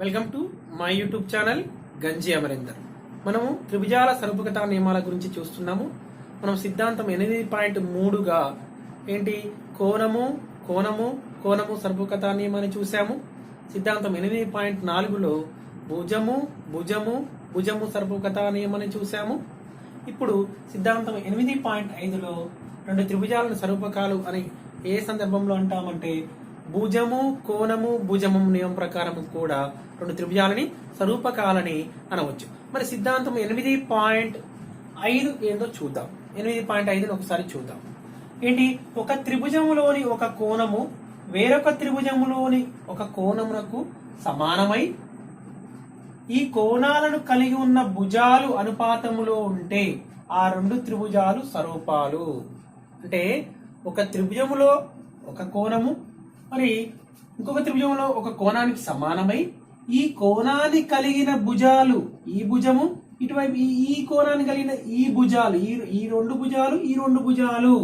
Welcome to my YouTube channel గంజి అమరేందర్. మనము త్రిభుజాల సరుపుగత నియమాల గురించి చూస్తున్నాము. మనం సిద్ధాంతం 8.3గా ఏంటి కోణము కోణము కోణము సరుపుగత నియమాన్ని చూసాము. సిద్ధాంతం 8.4లో భుజము భుజము భుజము సరుపుగత నియమాన్ని చూసాము. ఇప్పుడు సిద్ధాంతం 8.5లో రెండు త్రిభుజాలను సరూపకాలు అని ఏ సందర్భంలో అంటామంటే భుజము కోణము భుజము నియమం ప్రకారం కూడా రెండు త్రిభుజాలని సరూపకాలని అనవచ్చు. మరి సిద్ధాంతం 8.5 ఏందో చూద్దాం. 8.5ని ఒకసారి చూద్దాం. ఏంటి, ఒక త్రిభుజములోని ఒక కోణము వేరొక త్రిభుజములోని ఒక కోణమునకు సమానమై ఈ కోణాలను కలిగి ఉన్న భుజాలు అనుపాతములో ఉంటే ఆ రెండు త్రిభుజాలు సరూపాలు. అంటే ఒక త్రిభుజములో ఒక కోణము మరి ఇంకొక త్రిభుజంలో ఒక కోణానికి సమానమై ఈ కోణాన్ని కలిగిన భుజాలు, ఈ భుజము ఇటువైపు ఈ కోణాన్ని కలిగిన ఈ భుజాలు, ఈ రెండు భుజాలు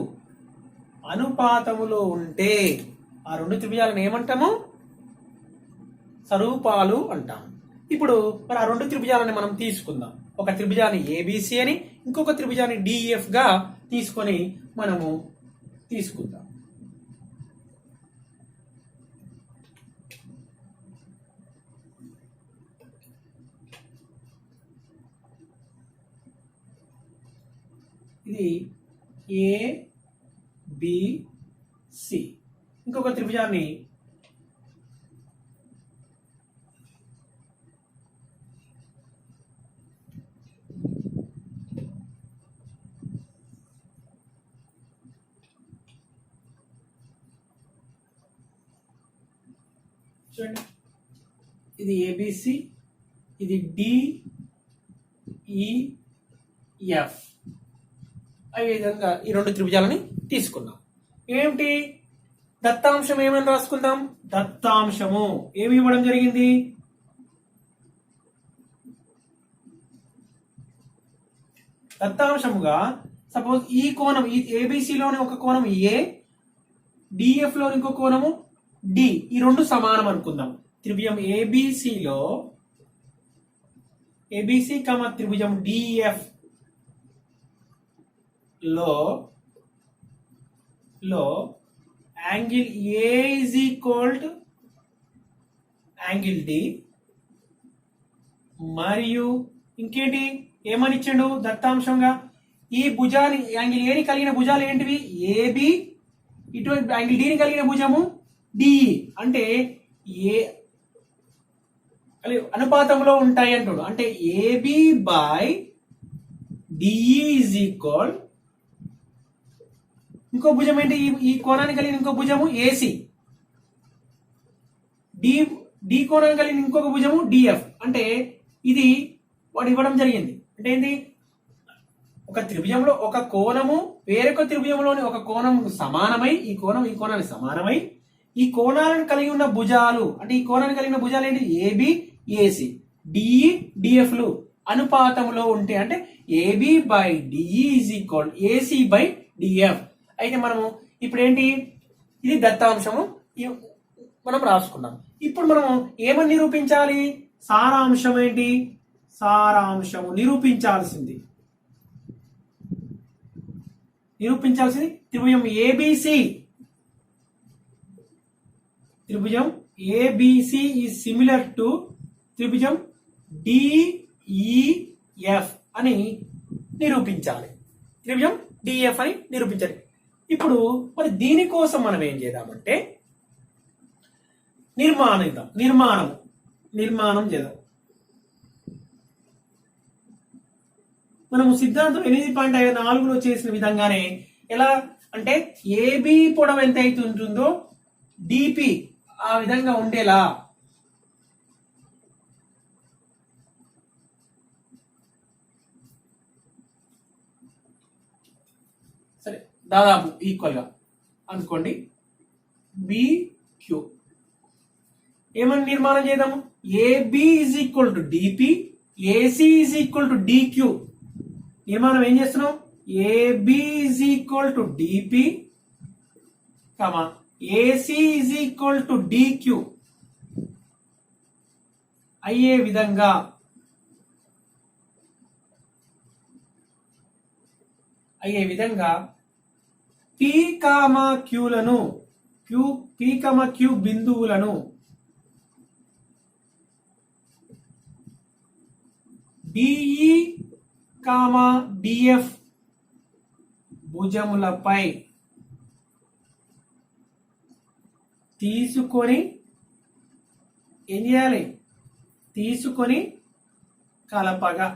అనుపాతములో ఉంటే ఆ రెండు త్రిభుజాలను ఏమంటాము? సరూపాలు అంటాము. ఇప్పుడు మరి ఆ రెండు త్రిభుజాలని మనం తీసుకుందాం. ఒక త్రిభుజాన్ని ఏబిసి అని ఇంకొక త్రిభుజాన్ని డిఎఫ్ గా తీసుకొని మనము తీసుకుందాం. ఇది ఏబిసి. ఇంకొక త్రిభుజాన్ని చూడండి, ఇది ఏబిసి, ఇది డిఈఎఫ్. ఈ విధంగా ఈ రెండు త్రిభుజాలని తీసుకున్నాం. ఏమిటి దత్తాంశం ఏమని రాసుకుందాం? దత్తాంశము ఏమి ఇవ్వడం జరిగింది? దత్తాంశముగా సపోజ్ ఈ కోణం, ఈ ఏబిసిలోని ఒక కోణం ఏ, డిఎఫ్ లోని ఇంకో కోణము డి, ఈ రెండు సమానం అనుకుందాం. త్రిభుజం ఏబిసిలో ఏబిసి త్రిభుజం డిఎఫ్ లో angle A is equal to angle D మరియు ఇంకేంటి ఏమని ఇచ్చాడు దత్తాంశంగా? ఈ భుజాన్ని యాంగిల్ ఏని కలిగిన భుజాలు ఏంటివి? ఏబి, ఇటువంటి యాంగిల్ డిని కలిగిన భుజము డిఈ. అంటే ఏ అనుపాతంలో ఉంటాయి అంటాడు. అంటే AB by DE is equal ఇంకో భుజం ఏంటి? ఈ కోణాన్ని కలిగిన ఇంకో భుజము ఏసి, డి కోణాన్ని కలిగిన ఇంకొక భుజము డిఎఫ్. అంటే ఇది వాడు ఇవ్వడం జరిగింది. అంటే ఏంటి, ఒక త్రిభుజంలో ఒక కోణము వేరొక త్రిభుజంలోని ఒక కోణం సమానమై ఈ కోణానికి సమానమై ఈ కోణాలను కలిగి ఉన్న భుజాలు, అంటే ఈ కోణాన్ని కలిగిన భుజాలు ఏంటి? ఏబి ఏసి, డిఈ డిఎఫ్ లు అనుపాతంలో ఉంటే అంటే AB by DE is equal AC by DF. అయితే మనము ఇప్పుడు ఏంటి, ఇది దత్తాంశము మనం రాసుకున్నాం. ఇప్పుడు మనము ఏమని నిరూపించాలి? సారాంశం ఏంటి? సారాంశము నిరూపించాల్సింది త్రిభుజం ఏబిసి ఈజ్ సిమిలర్ టు త్రిభుజం డిఈఎఫ్ అని నిరూపించాలి. త్రిభుజం డిఎఫ్ అని నిరూపించాలి. ఇప్పుడు మరి దీనికోసం మనం ఏం చేద్దామంటే నిర్మాణం చేద్దాం. మనము సిద్ధాంతం 8.4లో చేసిన విధంగానే ఎలా అంటే ఏబి పొడవు ఎంత అయితే ఉంటుందో డిపి ఆ విధంగా ఉండేలా సరే దాదాపు ఈక్వల్ గా అనుకోండి. బిక్యూ ఏమని నిర్మాణం చేద్దాము? AB is equal to DP, AC is equal to DQ. నిర్మాణం ఏం చేస్తున్నాం? AB is equal to DP, AC is equal to DQ. అయ్యే విధంగా పి కామా క్యూలను పి కామా క్యూ బిందువులను డిఈ కామా డిఎఫ్ భుజములపై తీసుకొని ఏం చేయాలి? తీసుకొని కలపగా.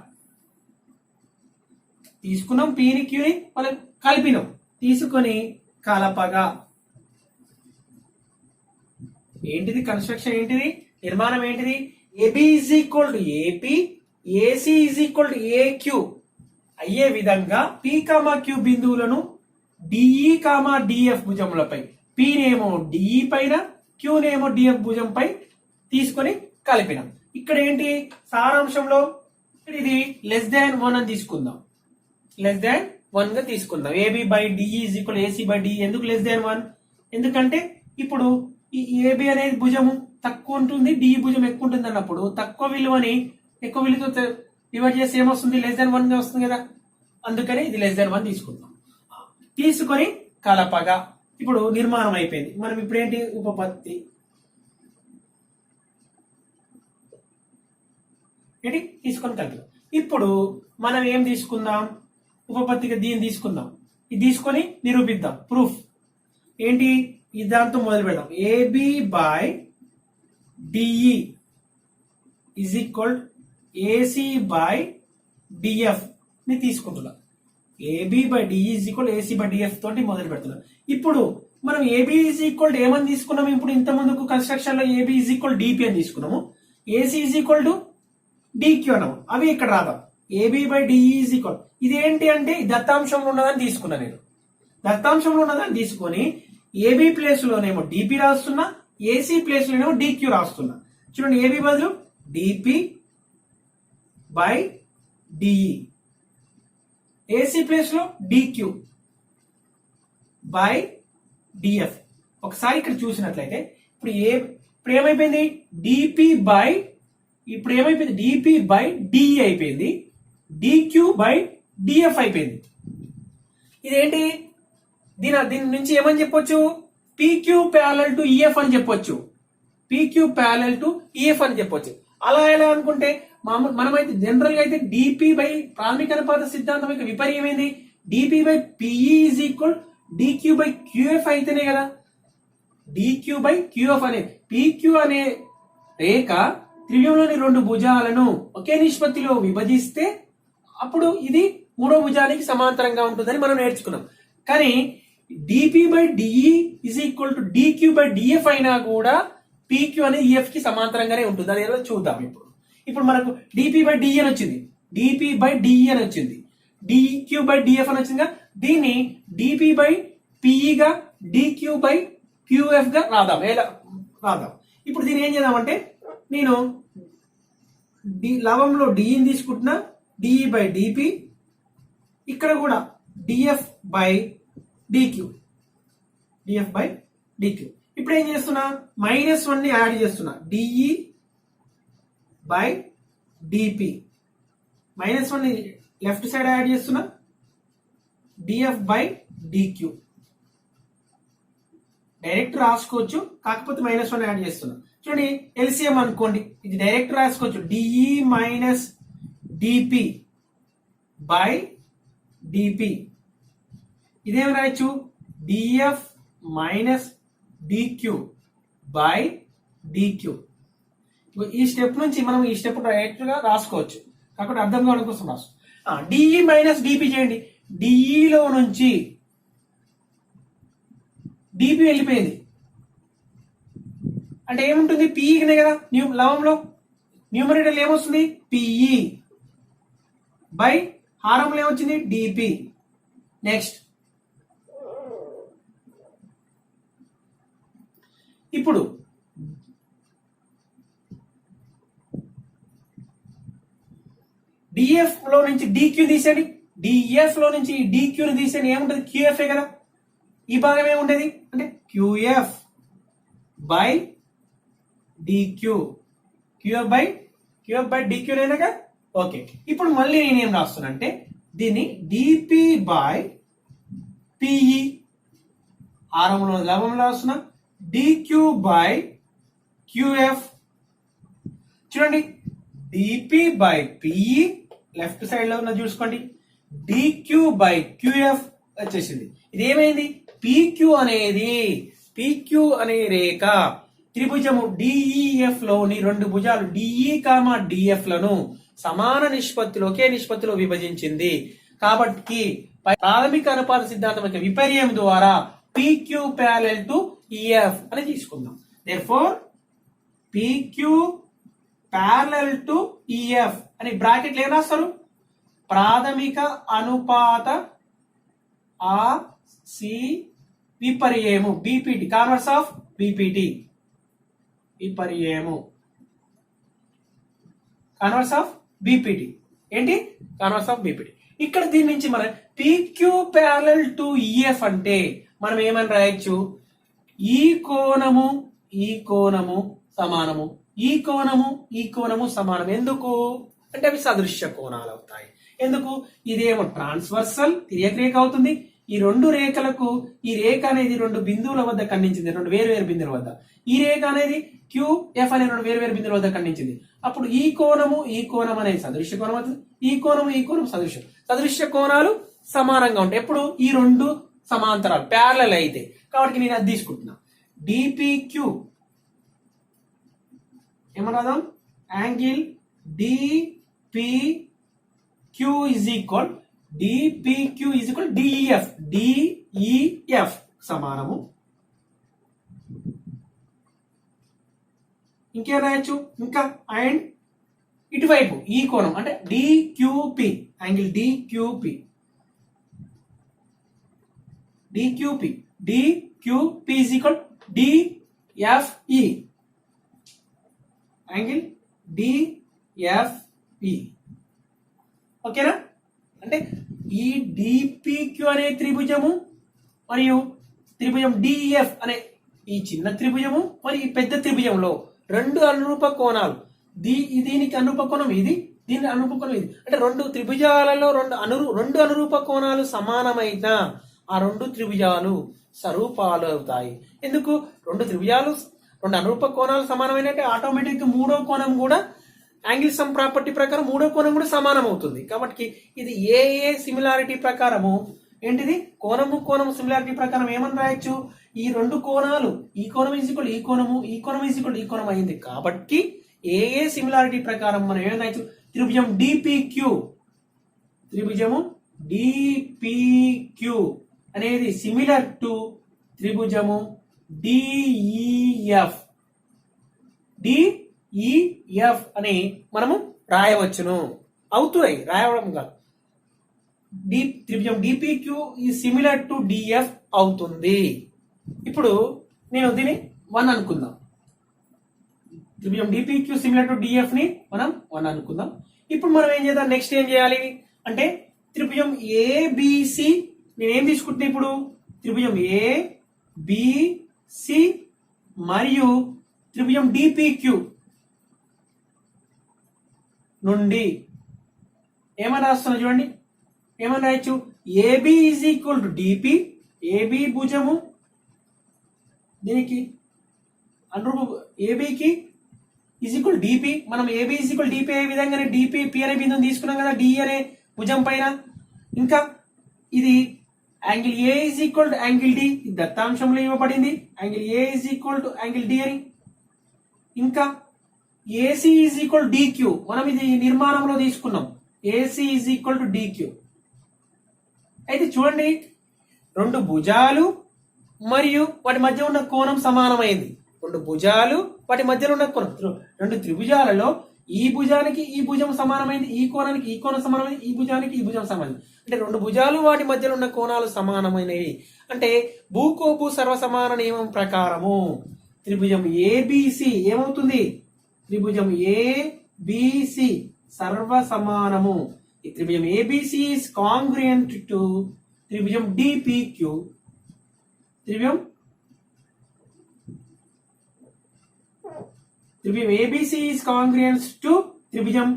తీసుకున్నాం పీని క్యూని మనం కలిపినాం. తీసుకొని కలపగా. ఏంటిది కన్స్ట్రక్షన్? ఏంటిది నిర్మాణం? ఏంటిది? AB is equal to AP, AC is equal to AQ అయ్యే విధంగా పి కామా క్యూ బిందువులను డిఈ కామా డిఎఫ్ భుజములపై, పీనేమో డిఈ పైన, క్యూనేమో డిఎఫ్ భుజంపై తీసుకొని కలిపినాం. ఇక్కడ ఏంటి సారాంశంలో ఇది <1 అని తీసుకుందాం. <1 గా తీసుకుందాం. AB by DE is equal AC by DE. ఎందుకు <1? ఎందుకంటే ఇప్పుడు ఈ ఏబి అనేది భుజము తక్కువ ఉంటుంది, డిఈ భుజం ఎక్కువ ఉంటుంది అన్నప్పుడు తక్కువ విలువని ఎక్కువ విలువతో డివైడ్ చేసి ఏమొస్తుంది? <1 గా వస్తుంది కదా. అందుకని ఇది <1 తీసుకుందాం. తీసుకొని కలపగా. ఇప్పుడు నిర్మాణం అయిపోయింది. మనం ఇప్పుడు ఏంటి? ఉపపత్తి ఏంటి? తీసుకొని కలిపాం. ఇప్పుడు మనం ఏం తీసుకుందాం? ఉపపత్తిగా దీన్ని తీసుకుందాం. ఇది తీసుకొని నిరూపిద్దాం. ప్రూఫ్ ఏంటి? ఈ దాంతో మొదలు పెడదాం. AB by DE is equal AC by DF ని తీసుకుంటున్నాం. AB by DE is equal AC by DF తోటి మొదలు పెడుతున్నాం. ఇప్పుడు మనం ఏబి ఈజ్ ఈక్వల్ ఏమని తీసుకున్నాము? ఇప్పుడు ఇంత ముందుకు కన్స్ట్రక్షన్ లో ఏబి ఈజ్ ఈక్వల్ డిపి అని తీసుకున్నాము. AC is equal to DQ అన్నాము. అవి ఇక్కడ రాదాం. AB by DE is equal ఇదేంటి అంటే దత్తాంశంలో ఉన్నదని తీసుకున్నా నేను. దత్తాంశంలో ఉన్నదని తీసుకొని ఏబి ప్లేస్ లోనేమో డిపి రాస్తున్నా, ఏసీ ప్లేస్ లోనేమో డిక్యూ రాస్తున్నా. చూడండి, ఏబి బదులు DP by DE, AC place లో డిక్యూ బై డిఎఫ్. ఒకసారి ఇక్కడ చూసినట్లయితే ఇప్పుడు ఏమైపోయింది? DP by DP by DE అయిపోయింది, డిక్యూ బై డిఎఫ్ అయిపోయింది. ఇదేంటి? దీని నుంచి ఏమని చెప్పొచ్చు? పిక్యూ ప్యారలల్ టు ఈఎఫ్ అని చెప్పొచ్చు. పిక్యూ ప్యారలల్ టు ఈఎఫ్ అని చెప్పొచ్చు. అలా ఎలా అనుకుంటే మనమైతే జనరల్ గా అయితే డిపి బై ప్రాథమిక అనుపాత సిద్ధాంతం యొక్క విపర్యమైంది. DP by PE is equal DQ by QF అయితేనే కదా. డిక్యూ బై క్యూఎఫ్ అనే పిక్యూ అనే రేఖ త్రిభుజంలోని 2 భుజాలను ఒకే నిష్పత్తిలో విభజిస్తే అప్పుడు ఇది మూడో భుజానికి సమాంతరంగా ఉంటుందని మనం నేర్చుకున్నాం. కానీ DP by DE is equal to DQ by DF అయినా కూడా పిక్యూ అనేది ఈఎఫ్ కి సమాంతరంగానే ఉంటుంది. అది ఎలా చూద్దాం. ఇప్పుడు మనకు డిపి బై డిఈ అని వచ్చింది, డిపి బై డిఈ అని వచ్చింది, డిక్యూ బై డిఎఫ్ అని వచ్చిందిగా. దీన్ని డిపి బై పిఈగా, డిక్యూ బై క్యూఎఫ్ గా రాద్దాం. ఇప్పుడు దీన్ని ఏం చేద్దామంటే, నేను లవంలో డిఈని తీసుకుంటున్నా, డిఈ బై డిపి, ఇక్కడ కూడా డిఎఫ్ బై డిక్యూ. ఇప్పుడు ఏం చేస్తున్నా? -1 ని యాడ్ చేస్తున్నా. డిఈ బై డిపి, -1 ని లెఫ్ట్ సైడ్ యాడ్ చేస్తున్నా, డిఎఫ్ బై డిక్యూ. డైరెక్ట్ రాసుకోవచ్చు, కాకపోతే -1 యాడ్ చేస్తున్నా. చూడండి, ఎల్సిఎం అనుకోండి, ఇది డైరెక్ట్ రాసుకోవచ్చు. DE minus DP by DP. ఇదేం రాయొచ్చు? DF minus DQ by DQ. ఈ స్టెప్ నుంచి మనం ఈ స్టెప్ డైరెక్ట్ గా రాసుకోవచ్చు, కాకపోతే అర్థం కావడం కోసం రాసుకో. డిఈ మైనస్ డిపి చేయండి. డిఈలో నుంచి డిపి వెళ్ళిపోయింది అంటే ఏముంటుంది? పిఈనే కదా. లవంలో న్యూమరేటర్ ఏమొస్తుంది? పిఈ బై హారంలో ఏమొచ్చింది? డిపి. నెక్స్ట్ ఇప్పుడు డిఎఫ్ లో నుంచి డిక్యూ తీసేయండి. డిఎఫ్ లో నుంచి డిక్యూని తీసేయండి. ఏముంటది? క్యూఎఫ్ కదా. ఈ భాగం ఏముంటది అంటే QF by DQ, QF by QF by DQ అయినాగా. ఓకే, ఇప్పుడు మళ్ళీ నేనేం రాస్తున్నా అంటే దీన్ని DP బై PE హారంలో లవంలో రాస్తున్నా, DQ బై QF. చూడండి, DP by PE left side లో ఉన్న చూసుకోండి, DQ బై QF వచ్చేసింది. ఇది ఏమైంది? PQ అనేది రేఖ త్రిభుజము DEF లోని రెండు భుజాలు DE, DF లను సమాన నిష్పత్తిలో ఒకే నిష్పత్తిలో విభజించింది. కాబట్టి ప్రాథమిక అనుపాత సిద్ధాంతం యొక్క విపర్యం ద్వారా PQ parallel to EF అని తీసుకుందాం. Therefore PQ parallel to EF అని బ్రాకెట్లు ఏం రాస్తారు? ప్రాథమిక అనుపాత విపర్యము BPT, కాన్వర్స్ ఆఫ్ BPT, విపర్యము కాన్వర్స్ ఆఫ్ BPT. ఏంటి? Converse of BPT. ఇక్కడ దీని నుంచి మనం PQ parallel to EF అంటే మనం ఏమని రాయొచ్చు? ఈ కోణము సమానము, ఈ కోణము సమానం. ఎందుకు అంటే అవి సదృశ్య కోణాలు అవుతాయి. ఎందుకు? ఇదేమో ట్రాన్స్వర్సల్ తిర్యక్ రేఖ అవుతుంది. ఈ రెండు రేఖలకు ఈ రేఖ అనేది రెండు బిందువుల వద్ద ఖండించింది, రెండు వేరు బిందువుల వద్ద. ఈ రేఖ అనేది QF అనే రెండు వేరు బిందువుల వద్ద ఖండించింది. అప్పుడు ఈ కోణం అనేది సదృశ్య కోణం అవుతుంది. ఈ కోణం సదృశ్య కోణాలు సమానంగా ఉంటాయి. ఎప్పుడు? ఈ రెండు సమాంతరాలు ప్యారలల్ అయితే. కాబట్టి నేను అది తీసుకుంటున్నా. DPQ ఏమన్నా angle DPQ is equal DEF సమానము. ఇంకేం రాయొచ్చు? ఇంకా అండ్ ఇటువైపు ఈ కోణం అంటే DQP, angle DQP is equal DFE, angle DFE. ఓకేనా? అంటే ఈ DPQ అనే త్రిభుజము మరియు త్రిభుజం DEF అనే ఈ చిన్న త్రిభుజము మరియు ఈ పెద్ద త్రిభుజంలో రెండు అనురూప కోణాలు, దీనికి అనురూప కోణం ఇది, దీని అనురూప కోణం ఇది. అంటే రెండు త్రిభుజాలలో రెండు అనురూప కోణాలు సమానమైన ఆ రెండు త్రిభుజాలు స్వరూపాలు అవుతాయి. ఎందుకు? రెండు అనురూప కోణాలు సమానమైన ఆటోమేటిక్ మూడో కోణం కూడా యాంగిల్ సమ్ ప్రాపర్టీ ప్రకారం మూడో కోణం కూడా సమానం అవుతుంది. కాబట్టి ఇది ఏ సిమిలారిటీ ప్రకారము ఏంటిది? కోణము సిమిలారిటీ ప్రకారం ఏమని రాయొచ్చు? ఈ రెండు కోణాలు ఈ కోణం ఈక్వల్ ఈ కోణము ఈక్వల్ ఈ కోణం అయింది. కాబట్టి ఏ సిమిలారిటీ ప్రకారం మనం ఏమని రాయొచ్చు? త్రిభుజం DPQ అనేది సిమిలర్ టు త్రిభుజము DEF అని మనము రాయవచ్చును. అవుతున్నాయి, రాయడం కాదు. త్రిభుజం DPQ ఈ సిమిలర్ టు DF అవుతుంది. ఇప్పుడు నేను దీన్ని 1 అనుకుందాం. త్రిభుజం DPQ సిమిలర్ టు DF ని మనం 1 అనుకుందాం. ఇప్పుడు మనం ఏం చేద్దాం? నెక్స్ట్ ఏం చేయాలి అంటే త్రిభుజం ABC నేనేం తీసుకుంటున్నా? ఇప్పుడు త్రిభుజం ABC మరియు త్రిభుజం DPQ నుండి ఏమని రాస్తున్నా చూడండి. ఏమని రాయొచ్చు? AB is equal to DP, AB భుజము దీనికి అనురూప ABకి ఈజ్ ఈక్వల్ DP. మనం AB ఈజ్ ఈక్వల్ DP అయ్యే విధంగానే DP అనే బిందువుని తీసుకున్నాం కదా D అనే భుజం పైన. ఇంకా ఇది angle A is equal to angle D, దత్తాంశంలో ఇవ్వబడింది. Angle A is equal to angle D అని. ఇంకా AC ఈజ్ ఈక్వల్ DQ, మనం ఇది నిర్మాణంలో తీసుకున్నాం. AC is equal to DQ. అయితే చూడండి, రెండు భుజాలు మరియు వాటి మధ్య ఉన్న కోణం సమానమైంది. రెండు భుజాలు వాటి మధ్యలో ఉన్న కోణం, రెండు త్రిభుజాలలో ఈ భుజానికి ఈ భుజం సమానమైంది, ఈ కోణానికి ఈ కోణం సమానమైంది, ఈ భుజానికి ఈ భుజం సమానమైంది. అంటే రెండు భుజాలు వాటి మధ్యలో ఉన్న కోణాలు సమానమైనవి. అంటే భూకోపు సర్వసమాన నియమం ప్రకారము త్రిభుజం ABC ఏమవుతుంది? త్రిభుజం ABC సర్వసమానము. ఈ త్రిభుజం ABC is congruent to త్రిభుజం DPQ. త్రిభుజం ABC is congruent to త్రిభుజం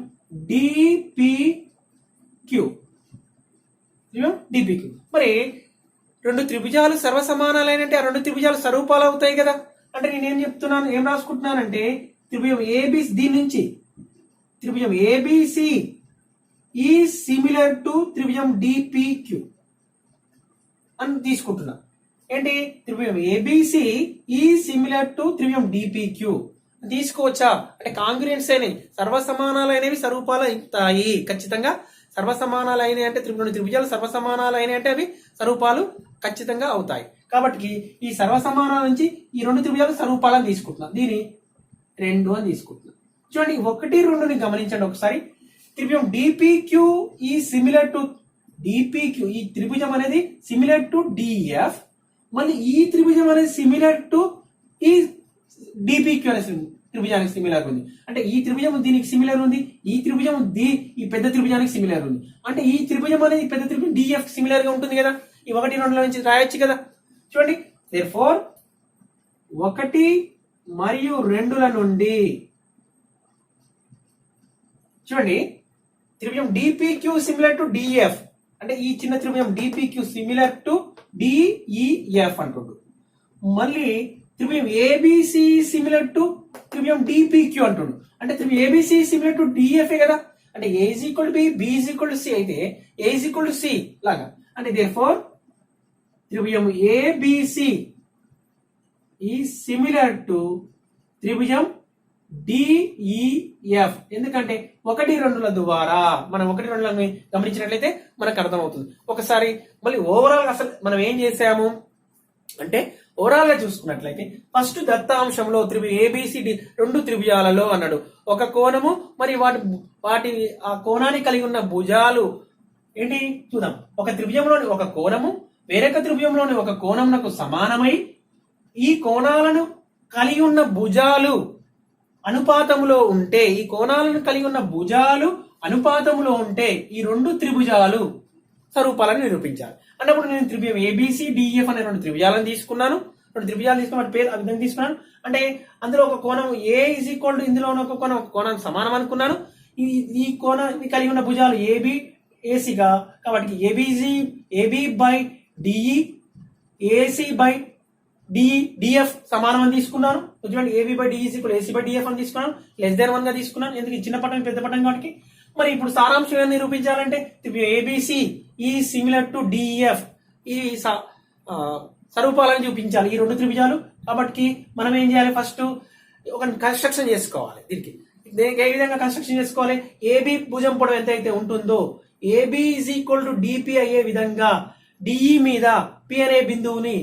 డిపిక్యూ. డిపిక్యూ. మరి రెండు త్రిభుజాలు సర్వసమానాలైనంటే ఆ రెండు త్రిభుజాలు స్వరూపాలు అవుతాయి కదా. అంటే నేనేం చెప్తున్నాను, ఏం రాసుకుంటున్నానంటే త్రిభుజం ఏబిసి, దీని నుంచి త్రిభుజం ఏబిసి ఈ సిమిలర్ టు త్రిభుజం డిపిక్యూ అని తీసుకుంటున్నా. ఏంటి, త్రిభుజం ఏబిసి ఈ సిమిలర్ టు త్రిభుజం డిపిక్యూ తీసుకోవచ్చా అంటే కాంగ్రుయెంట్స్ అయినవి, సర్వసమానాలైనవి స్వరూపాలు అవుతాయి. ఖచ్చితంగా సర్వసమానాలైన అంటే రెండు త్రిభుజాలు సర్వసమానాలైన అంటే అవి స్వరూపాలు ఖచ్చితంగా అవుతాయి. కాబట్టి ఈ సర్వసమానాల నుంచి ఈ రెండు త్రిభుజాలు స్వరూపాలను తీసుకుంటున్నాం. దీని 2 అని తీసుకుంటున్నాం. చూడండి 1, 2ని గమనించండి ఒకసారి. త్రిభుజం డిపిక్యూ ఈ సిమిలర్ టు డిపిక్యూ, ఈ త్రిభుజం అనేది సిమిలర్ టు డిఎఫ్. మళ్ళీ ఈ త్రిభుజం అనేది సిమిలర్ టు ఈ డిపిక్యూ అనే త్రిభుజానికి సిమిలర్ ఉంది. అంటే ఈ త్రిభుజం దీనికి సిమిలర్ ఉంది, ఈ త్రిభుజం ఈ పెద్ద త్రిభుజానికి సిమిలర్ ఉంది. అంటే ఈ త్రిభుజం అనేది పెద్ద త్రిభుజం డిఎఫ్ సిమిలర్ గా ఉంటుంది కదా. ఈ 1, 2 నుంచి రాయొచ్చు కదా. చూడండి therefore 1 మరియు 2ల నుండి చూడండి త్రిభుజం డిపిక్యూ సిమిలర్ టు డిఎఫ్ అంటే ఈ చిన్న త్రిభుజం డిపిక్యూ సిమిలర్ టు డిఈఎఫ్ అంటుండు. మళ్ళీ త్రిభుజం ఏబిసి సిమిలర్ టు త్రిభుజం డిపిక్యూ అంటుండు. అంటే త్రిభుజం ఏబిసి సిమిలర్ టు డిఎఫ్ కదా. అంటే A is equal to B, B is equal to C అయితే A is equal to C లాగా. అంటే therefore త్రిభుజం ఏబిసి ఈ సిమిలర్ టు త్రిభుజం డిఈఎఫ్. ఎందుకంటే 1, 2ల ద్వారా మనం 1, 2లను గమనించినట్లయితే మనకు అర్థమవుతుంది. ఒకసారి మళ్ళీ ఓవరాల్ అసలు మనం ఏం చేసాము అంటే ఓవరాల్ గా చూసుకున్నట్లయితే ఫస్ట్ దత్తాంశంలో త్రిభుజం ఏబిసిడి రెండు త్రిభుజాలలో అన్నాడు. ఒక కోణము మరి వాటి ఆ కోణాన్ని కలిగి ఉన్న భుజాలు ఏంటి చూద్దాం. ఒక త్రిభుజంలోని ఒక కోణము వేరొక త్రిభుజంలోని ఒక కోణమునకు సమానమై ఈ కోణాలను కలిగి ఉన్న భుజాలు అనుపాతములో ఉంటే, ఈ కోణాలను కలిగి ఉన్న భుజాలు అనుపాతములో ఉంటే ఈ రెండు త్రిభుజాలు స్వరూపాలను నిరూపించాలి. అన్నప్పుడు నేను త్రిభుజం ఏబిసి డిఎఫ్ అనే రెండు త్రిభుజాలను తీసుకున్నాను. రెండు త్రిభుజాలు తీసుకుని వాటి పేరు ఆ విధంగా తీసుకున్నాను. అంటే అందులో ఒక కోణం ఏ ఈజ్ ఈక్వల్ టు ఇందులో ఉన్న ఒక కోణం సమానం అనుకున్నాను. ఈ కోణాన్ని కలిగి ఉన్న భుజాలు ఏబి ఏసీగా, కాబట్టి AB by DE AC by DF సమానం అని తీసుకున్నాను. చూడండి AB by DE AC by DF అని తీసుకున్నాను. <1 గా తీసుకున్నాను. ఎందుకు చిన్న పటం పెద్ద పటం కాబట్టి. మరి ఇప్పుడు సారాంశం ఏం నిరూపించాలంటే ఏబిసి ఈ సిమిలర్ టు డిఎఫ్ ఈ స్వరూపాలను చూపించాలి ఈ రెండు త్రిభుజాలు. కాబట్టి మనం ఏం చేయాలి, ఫస్ట్ ఒక కన్స్ట్రక్షన్ చేసుకోవాలి. దీనికి ఏ విధంగా కన్స్ట్రక్షన్ చేసుకోవాలి, ఏబి భుజం పొడవు ఎంత అయితే ఉంటుందో AB is equal to DP అయ్యే విధంగా డిఈ మీద పి అనే బిందువుని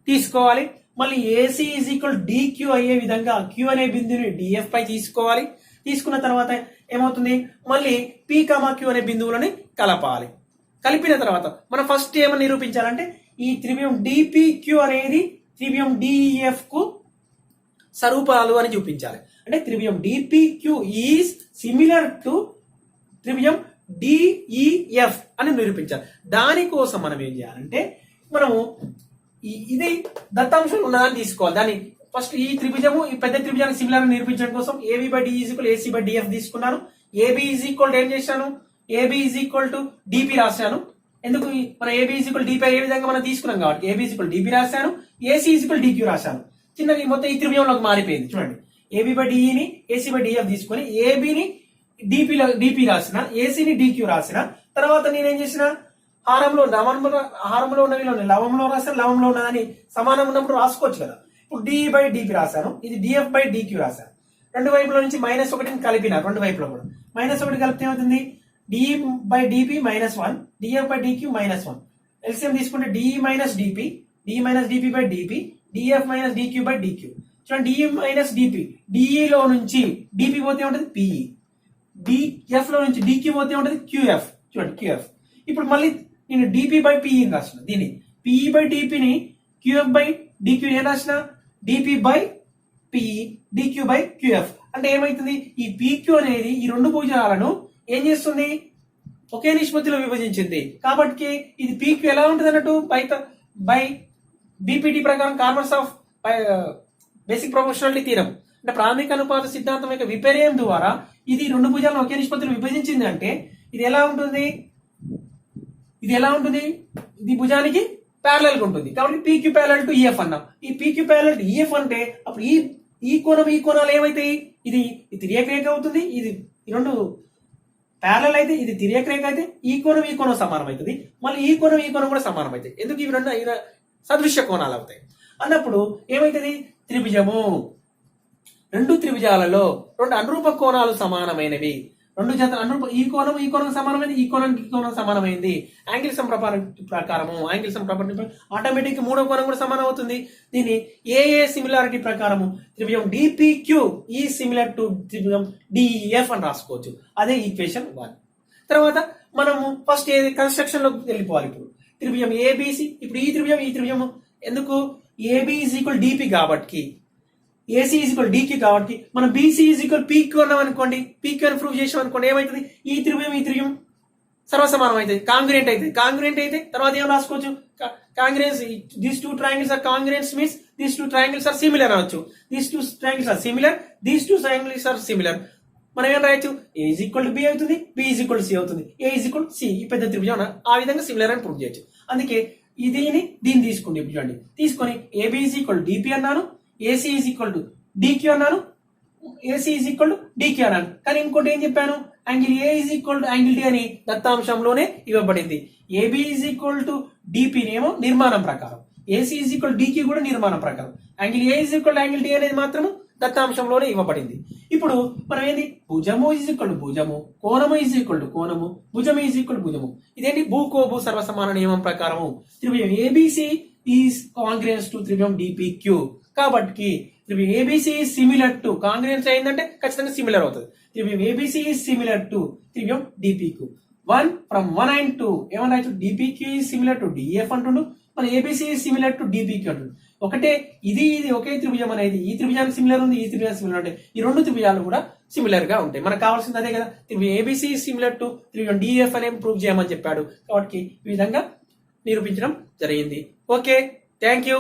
తీసుకోవాలి. మళ్ళీ ఏసీ ఈజ్ ఈక్వల్ డిక్యూ అయ్యే విధంగా క్యూ అనే బిందువుని డిఎఫ్ పై తీసుకోవాలి. తీసుకున్న తర్వాత ఏమవుతుంది, మళ్ళీ పి కామా క్యూ అనే బిందువులని కలపాలి. కలిపిన తర్వాత మనం ఫస్ట్ ఏమని నిరూపించాలంటే ఈ త్రిభుజం డిపిక్యూ అనేది త్రిభుజం డిఈఎఫ్ కు స్వరూపాలు అని చూపించాలి. అంటే త్రిభుజం డిపిక్యూ ఈజ్ సిమిలర్ టు త్రిభుజం డిఈఎఫ్ అని నిరూపించాలి. దానికోసం మనం ఏం చేయాలంటే మనము ఇది దత్తాంశం ఉన్నదని తీసుకోవాలి. దాన్ని ఫస్ట్ ఈ త్రిభుజము ఈ పెద్ద త్రిభుజానికి సిమిలర్ అని నిరూపించడం కోసం AB by D is equal AC by DF తీసుకున్నాను. ఏబి ఈజ్ ఈక్వల్ ఏం చేశాను, AB is equal to DP రాశాను. ఎందుకు మనం ఏబి ఈజ్ ఈక్వల్ డిపి ఏ విధంగా మనం తీసుకున్నాం కాబట్టి ఏబి ఈజ్ ఈక్వల్ డిపి రాశాను. ఏసీ ఈజ్ ఈక్వల్ డిక్యూ రాశాను. చిన్నగా మొత్తం ఈ త్రిభుజంలోకి మారిపోయింది. చూడండి ఏబి బై డిఈని ఏసీ బై డిఎఫ్ తీసుకొని ఏబిని డిపి రాసిన, ఏసీని డిక్యూ రాసిన తర్వాత నేనేం చేసిన హారంలో ఉన్నవి లవంలో రాశాను. లవంలో ఉన్నదని సమానం ఉన్నప్పుడు రాసుకోవచ్చు కదా. ఇప్పుడు డిఈ బై డిపి రాశాను, ఇది డిఎఫ్ బై డిక్యూ రాశాను. రెండు వైపుల నుంచి -1 కలిపిన, రెండు వైపులో కూడా -1 కలిపితే ఏమవుతుంది, DE by DP -1 DF by DQ -1. LCM తీసుకుంటే DE minus DP by DP DF minus DQ by DQ. చూడండి డిఈ మైనస్ డిపి, డిఈలో నుంచి డిపి పోతే ఉంటుంది పిఈ, డిఎఫ్ లో నుంచి డిక్యూ పోతే ఉంటుంది క్యూఎఫ్. చూడండి క్యూఎఫ్. ఇప్పుడు మళ్ళీ నేను డిపి బై పిఈ రాసిన, దీన్ని పిఈ బై డిపిని క్యూఎఫ్ బై డిక్యూ ఏం రాసిన, DP by PE DQ by QF. అంటే ఏమైతుంది, ఈ పిక్యూ అనేది ఈ రెండు భుజాలను ఏం చేస్తుంది, ఒకే నిష్పత్తిలో విభజించింది. కాబట్టి ఇది పిక్యూ ఎలా ఉంటుంది అన్నట్టు బై బీపీటీ ప్రకారం corners of basic proportionality theorem అంటే ప్రాథమిక అనుపాత సిద్ధాంతం యొక్క విపర్యం ద్వారా ఇది రెండు భుజాలను ఒకే నిష్పత్తిలో విభజించింది అంటే ఇది ఎలా ఉంటుంది, ఇది భుజానికి ప్యారలల్ గా ఉంటుంది. కాబట్టి పీక్యూ ప్యారలల్ టు ఈఎఫ్ అన్నాం. ఈ పీక్యూ ప్యారలల్ టు ఈఎఫ్ అంటే అప్పుడు ఈ కోణాలు ఏమైతాయి, ఇది తిర్యక రేఖ అవుతుంది. ఇది రెండు ప్యారలల్ అయితే ఇది తిర్యక రేఖ అయితే ఈ కోణం సమానం అవుతుంది. మళ్ళీ ఈ కోణం కూడా సమానం అవుతాయి. ఎందుకు ఇవి రెండు సదృశ్య కోణాలు అవుతాయి అన్నప్పుడు ఏమైతుంది, త్రిభుజము రెండు త్రిభుజాలలో రెండు అనురూప కోణాలు సమానమైనవి. రెండు జత అనురూప ఈ కోణం సమానమైంది, ఈ కోణం సమానమైంది. యాంగిల్ సమ్ ప్రకారము ఆటోమేటిక్ మూడో కోణం కూడా సమానం అవుతుంది. దీన్ని ఏ సిమిలారిటీ ప్రకారము త్రిభుజం డిపిక్యూ ఈ సిమిలర్ టు త్రిభుజం డిఎఫ్ అని రాసుకోవచ్చు. అదే ఈక్వేషన్ 1. తర్వాత మనము ఫస్ట్ కన్స్ట్రక్షన్ లోకి వెళ్ళిపోవాలి. ఇప్పుడు త్రిభుజం ఏబిసి, ఇప్పుడు ఈ త్రిభుజం ఎందుకు ఏబి ఈజ్ ఈక్వల్ డిపి కాబట్టి, ఏసీ ఈజ్ ఈక్వల్ డిక్యూ కాబట్టి మనం బీసీ ఈజ్ ఈక్వల్ పీక్యూ అన్నాం అనుకోండి, పీక్యూ అని ప్రూవ్ చేసాం అనుకోండి, ఏమవుతుంది, ఈ త్రిభుజం సర్వసమానం అవుతుంది, కాంగ్రుయెంట్ అయితే తర్వాత ఏం రాసుకోవచ్చు, congruence these two triangles are congruence means these two triangles are similar అనొచ్చు. These two triangles are similar, మనం ఏం రాయొచ్చు, A is equal to B అవుతుంది, B is equal to C అవుతుంది, A is equal to C. ఈ పెద్ద త్రిభుజం ఆ విధంగా సిమిలర్ అని ప్రూవ్ చేయొచ్చు. అందుకే దీన్ని తీసుకోండి. చూడండి, తీసుకొని ఏబి ఈజ్ ఈక్వల్ డిపి అన్నాను, AC is equal to DQ అన్నాను, AC is equal to DQ అన్నాను. కానీ ఇంకోటి ఏం చెప్పాను, angle A is equal to angle D అని దత్తాంశంలోనే ఇవ్వబడింది. AB is equal to DP ఏమో నిర్మాణం ప్రకారం, ఏసీ ఈజ్ ఈక్వల్ డిక్యూ కూడా నిర్మాణం ప్రకారం, angle A is equal to angle D అనేది మాత్రము దత్తాంశంలోనే ఇవ్వబడింది. ఇప్పుడు మనం ఏంది, భుజము ఈజ్ ఈక్వల్ టు భుజము, కోణము ఈజ్ ఈక్వల్ టు కోణము, భుజము ఈజ్ ఈక్వల్ టు భుజము. ఇదేంటి, భూ సర్వసమాన నియమం ప్రకారము త్రిభుజం ఏబిసి ఈజ్ కాంగ్రియన్స్ టు త్రిభుజం డిపిక్యూ. కాబట్టి త్రిభుజం ABC is similar to, congruence అయిందంటే ఖచ్చితంగా సిమిలర్ అవుతుంది. త్రిభుజం ఏబిసి ఈజ్ సిమిలర్ టు త్రిభుజం డిపిక్యూ. 1 from 1 and 2 ఏమన్నా రాయొచ్చు, DPQ is similar to DF అంటుండు, మన ABC is similar to DPQ అంటుండు. ఒకటే ఇది ఒకే త్రిభుజం అనేది ఈ త్రిభుజానికి సిమిలర్ ఉంది, ఈ త్రిభుజానికి సిమిలర్ ఉంటాయి. ఈ రెండు త్రిభుజాలు కూడా సిమిలర్ గా ఉంటాయి. మనకు కావాల్సింది అదే కదా, త్రిభుజం ఏబిసి సిమిలర్ టు త్రిభుజం డిఎఫ్ అనే ప్రూవ్ చేయమని చెప్పాడు. కాబట్టి ఈ విధంగా నిరూపించడం జరిగింది. Okay, thank you.